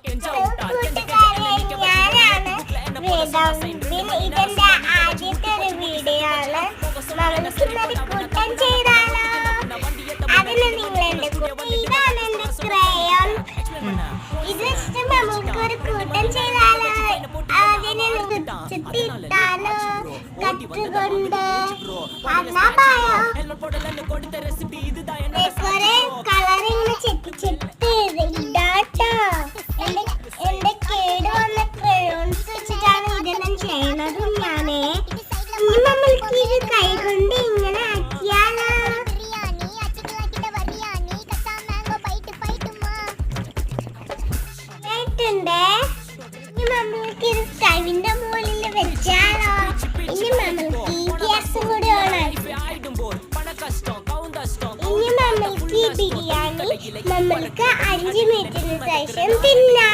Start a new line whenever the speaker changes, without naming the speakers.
ഇതെന്റെ ആദ്യത്തെ ഒരു വീഡിയോ ആണ്. നമുക്കിന്നൊരു കൂട്ടം ചെയ്താലോ? അതിന് നിങ്ങൾ എന്റെ ഇതാണ് എന്റെ ക്രയോൺ. ഇത് വെച്ചിട്ട് നമുക്കൊരു കൂട്ടം ചെയ്താലോ? അതിന് ചുറ്റിട്ടാലോ കട്ടുകൊണ്ട് അന്നായോ കുറെ കളറിങ്ങനെ ചെത്തി ഇടാട്ടോ. എന്റെ കേട് വന്ന ക്രയോൺസ് വെച്ചിട്ടാണ് ഇതെല്ലാം ചെയ്യണതും ഞാനേ. ഇനി നമ്മൾക്ക് ഇത് കൈ കൊണ്ട് ഇങ്ങനെ ആക്കിയാലോ? ഇനി നമ്മൾക്ക് ഇത് സ്റ്റവിന്റെ മുകളിൽ വെച്ചാലോ? ഇനി നമ്മൾക്ക് ഈ ഗ്യാസും കൂടി ഓണാക്കി. ഇനി നമ്മൾക്ക് ഈ ബിരിയാണി നമ്മൾക്ക് 5 മിനിറ്റിന് ശേഷം തിന്നാം.